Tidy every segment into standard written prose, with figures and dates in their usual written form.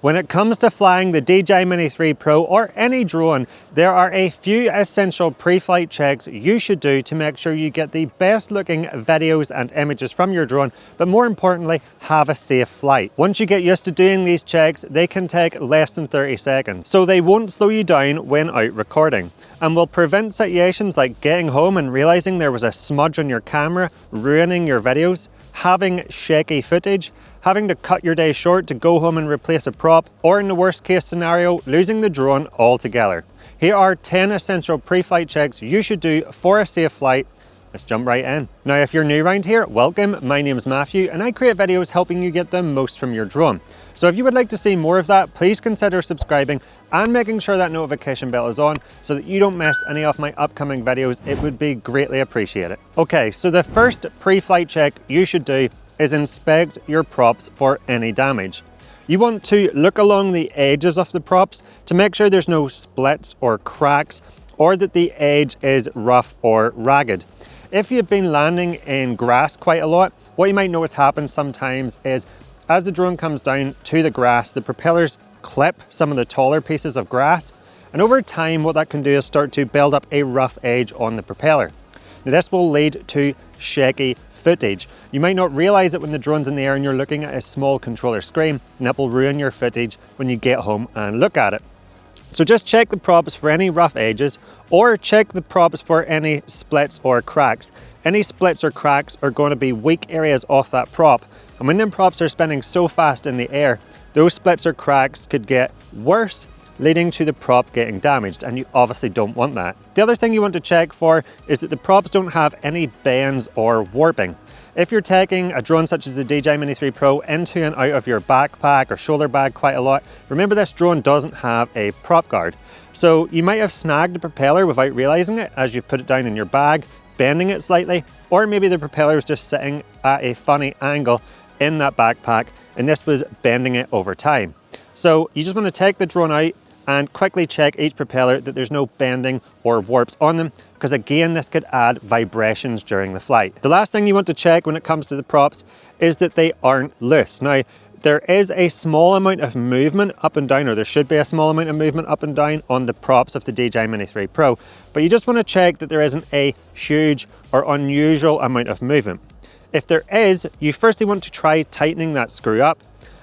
When it comes to flying the DJI Mini 3 Pro or any drone, there are a few essential pre-flight checks you should do to make sure you get the best looking videos and images from your drone, but more importantly, have a safe flight. Once you get used to doing these checks, they can take less than 30 seconds, so they won't slow you down when out recording, and will prevent situations like getting home and realizing there was a smudge on your camera, ruining your videos, having shaky footage, having to cut your day short to go home and replace a prop, or in the worst case scenario, losing the drone altogether. Here are 10 essential pre-flight checks you should do for a safe flight. Let's jump right in. Now, if you're new around here, welcome. My name's Matthew and I create videos helping you get the most from your drone. So if you would like to see more of that, please consider subscribing and making sure that notification bell is on so that you don't miss any of my upcoming videos. It would be greatly appreciated. Okay, so the first pre-flight check you should do is inspect your props for any damage. You want to look along the edges of the props to make sure there's no splits or cracks, or that the edge is rough or ragged. If you've been landing in grass quite a lot, what you might notice happens sometimes is as the drone comes down to the grass, the propellers clip some of the taller pieces of grass, and over time what that can do is start to build up a rough edge on the propeller. Now this will lead to shaky footage. You might not realize it when the drone's in the air and you're looking at a small controller screen, and that will ruin your footage when you get home and look at it. So just check the props for any rough edges, or check the props for any splits or cracks. Any splits or cracks are going to be weak areas off that prop, and when them props are spinning so fast in the air, those splits or cracks could get worse, leading to the prop getting damaged, and you obviously don't want that. The other thing you want to check for is that the props don't have any bends or warping. If you're taking a drone such as the DJI Mini 3 Pro into and out of your backpack or shoulder bag quite a lot, remember this drone doesn't have a prop guard. So you might have snagged the propeller without realizing it as you put it down in your bag, bending it slightly, or maybe the propeller is just sitting at a funny angle in that backpack and this was bending it over time. So you just want to take the drone out and quickly check each propeller that there's no bending or warps on them, because again, this could add vibrations during the flight. The last thing you want to check when it comes to the props is that they aren't loose. Now, there is a small amount of movement up and down, or there should be a small amount of movement up and down on the props of the DJI Mini 3 Pro, but you just want to check that there isn't a huge or unusual amount of movement. If there is, you firstly want to try tightening that screw up,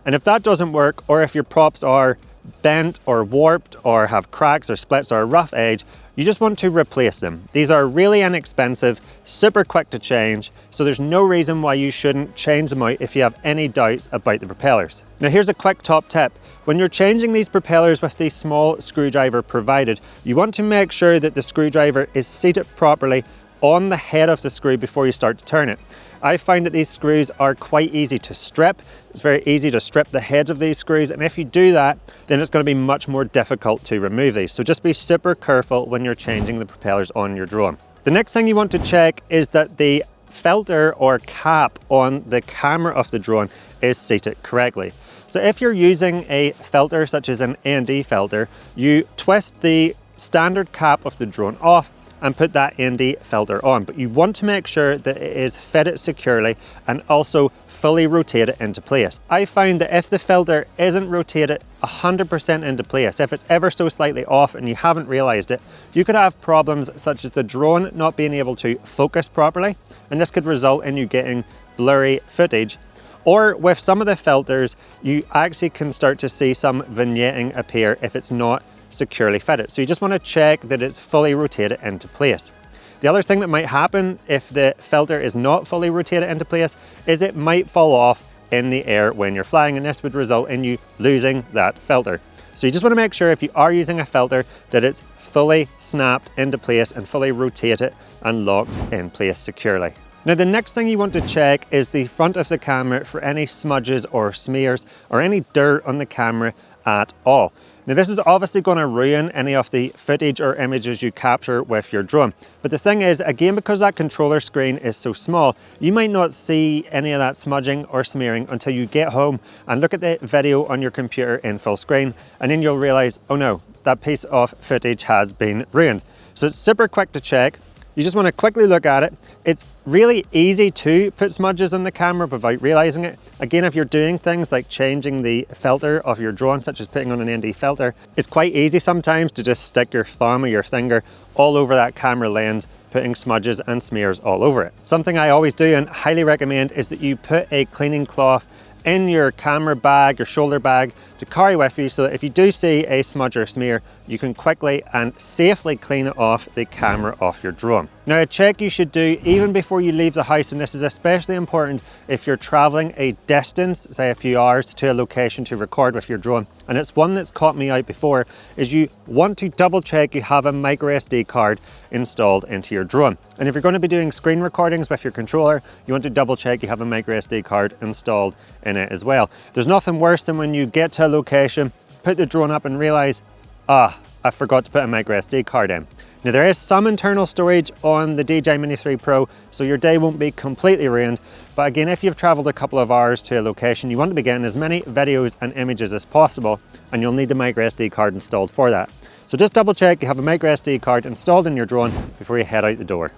and if that doesn't work, or if your props are bent or warped or have cracks or splits or a rough edge, you just want to replace them. These are really inexpensive, super quick to change, so there's no reason why you shouldn't change them out if you have any doubts about the propellers. Now here's a quick top tip. When you're changing these propellers with the small screwdriver provided, you want to make sure that the screwdriver is seated properly on the head of the screw before you start to turn it. I find that these screws are quite easy to strip. It's very easy to strip the heads of these screws, and if you do that, then it's going to be much more difficult to remove these. So just be super careful when you're changing the propellers on your drone. The next thing you want to check is that the filter or cap on the camera of the drone is seated correctly. So if you're using a filter such as an ND filter, you twist the standard cap of the drone off and put that ND filter on, but you want to make sure that it is fitted securely and also fully rotated into place. I found that if the filter isn't rotated 100% into place, if it's ever so slightly off and you haven't realized it, you could have problems such as the drone not being able to focus properly, and this could result in you getting blurry footage. Or with some of the filters, you actually can start to see some vignetting appear if it's not securely fitted. So you just want to check that it's fully rotated into place. The other thing that might happen if the filter is not fully rotated into place is it might fall off in the air when you're flying, and this would result in you losing that filter. So you just want to make sure if you are using a filter that it's fully snapped into place and fully rotated and locked in place securely. Now the next thing you want to check is the front of the camera for any smudges or smears or any dirt on the camera at all. Now this is obviously going to ruin any of the footage or images you capture with your drone. But the thing is, again, because that controller screen is so small, you might not see any of that smudging or smearing until you get home and look at the video on your computer in full screen, and then you'll realize, oh no, that piece of footage has been ruined. So it's super quick to check. You just want to quickly look at it. It's really easy to put smudges on the camera without realizing it. Again, if you're doing things like changing the filter of your drone, such as putting on an ND filter, it's quite easy sometimes to just stick your thumb or your finger all over that camera lens, putting smudges and smears all over it. Something I always do and highly recommend is that you put a cleaning cloth in your camera bag, your shoulder bag, to carry with you, so that if you do see a smudge or smear, you can quickly and safely clean it off the camera off your drone. Now, a check you should do even before you leave the house, and this is especially important if you're traveling a distance, say a few hours, to a location to record with your drone, and it's one that's caught me out before, is you want to double check you have a micro SD card installed into your drone. And if you're going to be doing screen recordings with your controller, you want to double check you have a micro SD card installed in it as well. There's nothing worse than when you get to a location, put the drone up and realize, I forgot to put a micro SD card in. Now, there is some internal storage on the DJI Mini 3 Pro, so your day won't be completely ruined. But again, if you've traveled a couple of hours to a location, you want to be getting as many videos and images as possible, and you'll need the micro SD card installed for that. So just double check you have a micro SD card installed in your drone before you head out the door.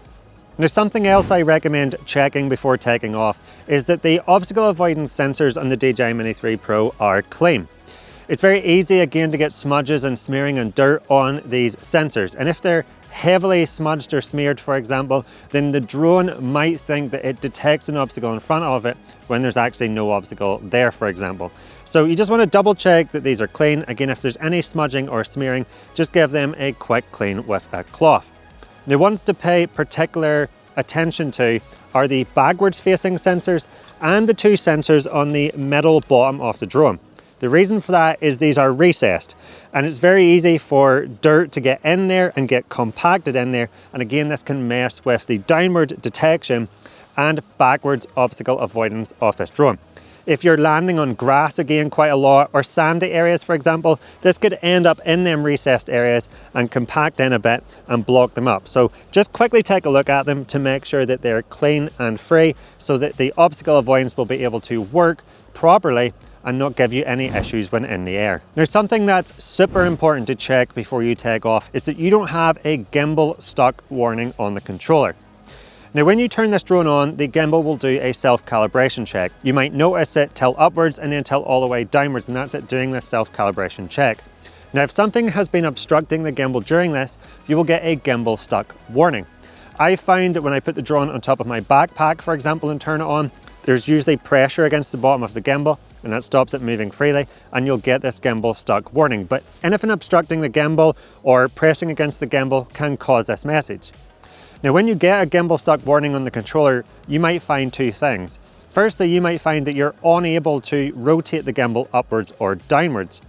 Now, something else I recommend checking before taking off is that the obstacle avoidance sensors on the DJI Mini 3 Pro are clean. It's very easy again to get smudges and smearing and dirt on these sensors, and if they're heavily smudged or smeared, for example, then the drone might think that it detects an obstacle in front of it when there's actually no obstacle there, for example. So you just want to double check that these are clean. Again, if there's any smudging or smearing, just give them a quick clean with a cloth. Now, ones to pay particular attention to are the backwards facing sensors and the two sensors on the middle bottom of the drone. The reason for that is these are recessed, and it's very easy for dirt to get in there and get compacted in there, and again, this can mess with the downward detection and backwards obstacle avoidance of this drone. If you're landing on grass again quite a lot, or sandy areas for example, this could end up in them recessed areas and compact in a bit and block them up. So just quickly take a look at them to make sure that they're clean and free, so that the obstacle avoidance will be able to work properly and not give you any issues when in the air. Now, something that's super important to check before you take off is that you don't have a gimbal stuck warning on the controller. Now, when you turn this drone on, the gimbal will do a self-calibration check. You might notice it tilt upwards and then tilt all the way downwards, and that's it doing this self-calibration check. Now, if something has been obstructing the gimbal during this, you will get a gimbal stuck warning. I find that when I put the drone on top of my backpack, for example, and turn it on, there's usually pressure against the bottom of the gimbal, and that stops it moving freely, and you'll get this gimbal stuck warning. But anything obstructing the gimbal or pressing against the gimbal can cause this message. Now, when you get a gimbal stuck warning on the controller, you might find two things. Firstly, you might find that you're unable to rotate the gimbal upwards or downwards.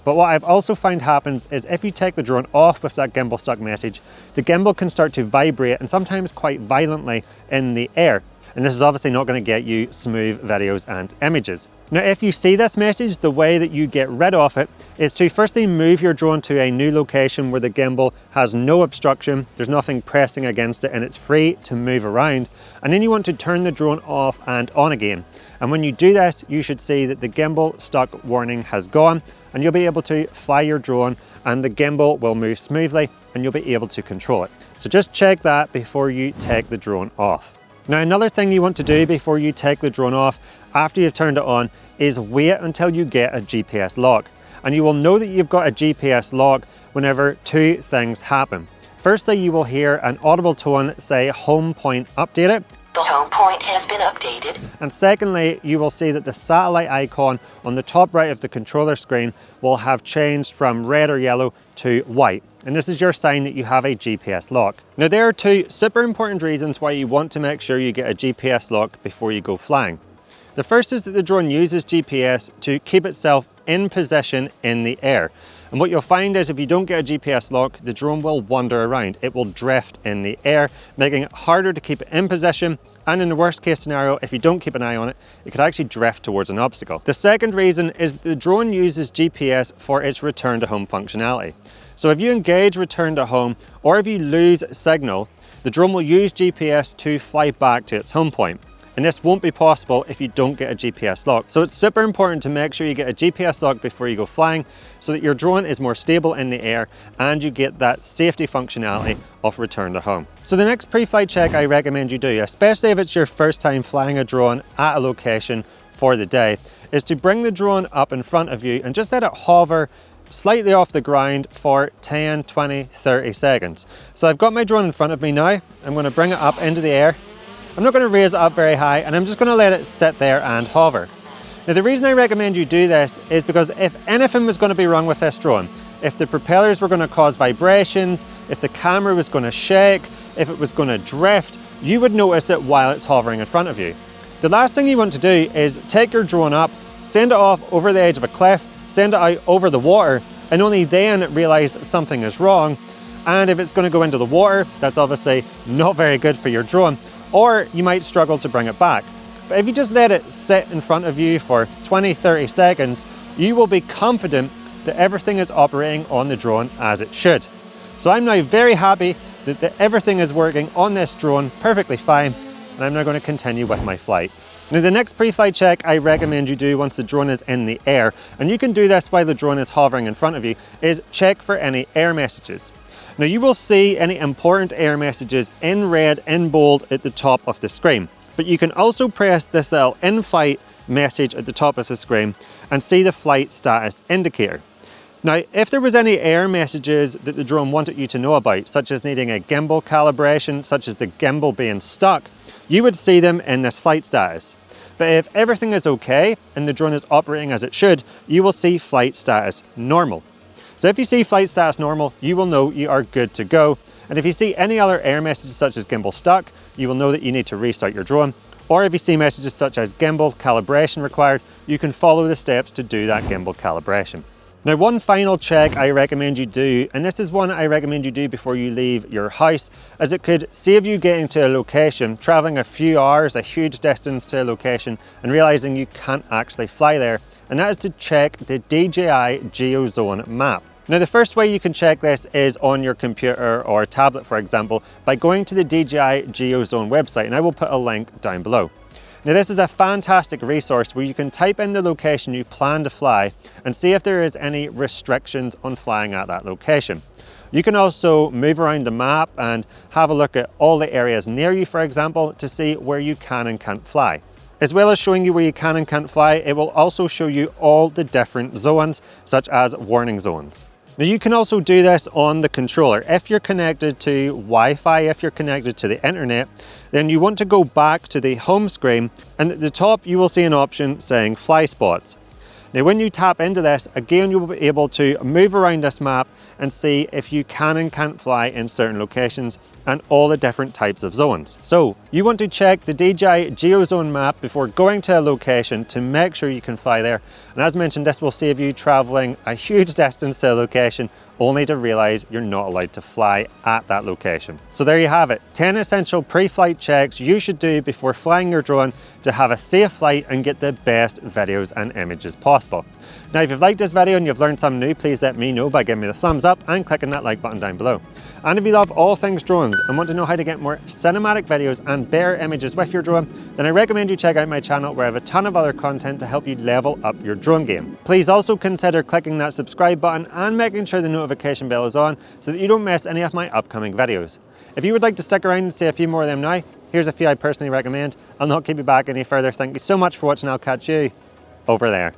But what I've also found happens is if you take the drone off with that gimbal stuck message, the gimbal can start to vibrate, and sometimes quite violently, in the air. And this is obviously not going to get you smooth videos and images. Now, if you see this message, the way that you get rid of it is to firstly move your drone to a new location where the gimbal has no obstruction, there's nothing pressing against it, and it's free to move around. And then you want to turn the drone off and on again. And when you do this, you should see that the gimbal stuck warning has gone, and you'll be able to fly your drone, and the gimbal will move smoothly, and you'll be able to control it. So just check that before you take the drone off. Now, another thing you want to do before you take the drone off after you've turned it on is wait until you get a GPS lock. And you will know that you've got a GPS lock whenever two things happen. Firstly, you will hear an audible tone say home point updated. The home point has been updated. And secondly, you will see that the satellite icon on the top right of the controller screen will have changed from red or yellow to white. And this is your sign that you have a GPS lock. Now, there are two super important reasons why you want to make sure you get a GPS lock before you go flying. The first is that the drone uses GPS to keep itself in position in the air. And what you'll find is if you don't get a GPS lock, the drone will wander around. It will drift in the air, making it harder to keep it in position. And in the worst case scenario, if you don't keep an eye on it, it could actually drift towards an obstacle. The second reason is that the drone uses GPS for its return to home functionality. So if you engage return to home, or if you lose signal, the drone will use GPS to fly back to its home point. And this won't be possible if you don't get a GPS lock. So it's super important to make sure you get a GPS lock before you go flying so that your drone is more stable in the air and you get that safety functionality of return to home. So the next pre-flight check I recommend you do, especially if it's your first time flying a drone at a location for the day, is to bring the drone up in front of you and just let it hover slightly off the ground for 10, 20, 30 seconds. So I've got my drone in front of me now. I'm going to bring it up into the air. I'm not going to raise it up very high, and I'm just going to let it sit there and hover. Now the reason I recommend you do this is because if anything was going to be wrong with this drone, if the propellers were going to cause vibrations, if the camera was going to shake, if it was going to drift, you would notice it while it's hovering in front of you. The last thing you want to do is take your drone up, send it off over the edge of a cliff, send it out over the water, and only then realize something is wrong. And if it's going to go into the water, that's obviously not very good for your drone, or you might struggle to bring it back. But if you just let it sit in front of you for 20, 30 seconds, you will be confident that everything is operating on the drone as it should. So I'm now very happy that everything is working on this drone perfectly fine, and I'm now going to continue with my flight. Now the next pre-flight check I recommend you do once the drone is in the air, and you can do this while the drone is hovering in front of you, is check for any error messages. Now you will see any important error messages in red, in bold at the top of the screen. But you can also press this little in-flight message at the top of the screen and see the flight status indicator. Now, if there was any error messages that the drone wanted you to know about, such as needing a gimbal calibration, such as the gimbal being stuck, you would see them in this flight status. But if everything is okay and the drone is operating as it should, you will see flight status normal. So if you see flight status normal, you will know you are good to go. And if you see any other error messages such as gimbal stuck, you will know that you need to restart your drone. Or if you see messages such as gimbal calibration required, you can follow the steps to do that gimbal calibration. Now one final check I recommend you do, and this is one I recommend you do before you leave your house, as it could save you getting to a location, traveling a few hours, a huge distance to a location, and realizing you can't actually fly there, and that is to check the DJI GeoZone map. Now the first way you can check this is on your computer or tablet, for example, by going to the DJI GeoZone website, and I will put a link down below. Now this is a fantastic resource where you can type in the location you plan to fly and see if there is any restrictions on flying at that location. You can also move around the map and have a look at all the areas near you, for example, to see where you can and can't fly. As well as showing you where you can and can't fly, it will also show you all the different zones, such as warning zones. Now you can also do this on the controller. If you're connected to Wi-Fi, if you're connected to the internet, then you want to go back to the home screen, and at the top you will see an option saying fly spots. Now when you tap into this, again you will be able to move around this map and see if you can and can't fly in certain locations and all the different types of zones. So you want to check the DJI GeoZone map before going to a location to make sure you can fly there. And as mentioned, this will save you traveling a huge distance to a location only to realize you're not allowed to fly at that location. So there you have it, 10 essential pre-flight checks you should do before flying your drone to have a safe flight and get the best videos and images possible. Now, if you've liked this video and you've learned something new, please let me know by giving me the thumbs up and clicking that like button down below. And if you love all things drones and want to know how to get more cinematic videos and better images with your drone, then I recommend you check out my channel where I have a ton of other content to help you level up your drone game. Please also consider clicking that subscribe button and making sure the notification bell is on so that you don't miss any of my upcoming videos. If you would like to stick around and see a few more of them now, here's a few I personally recommend. I'll not keep you back any further. Thank you so much for watching. I'll catch you over there.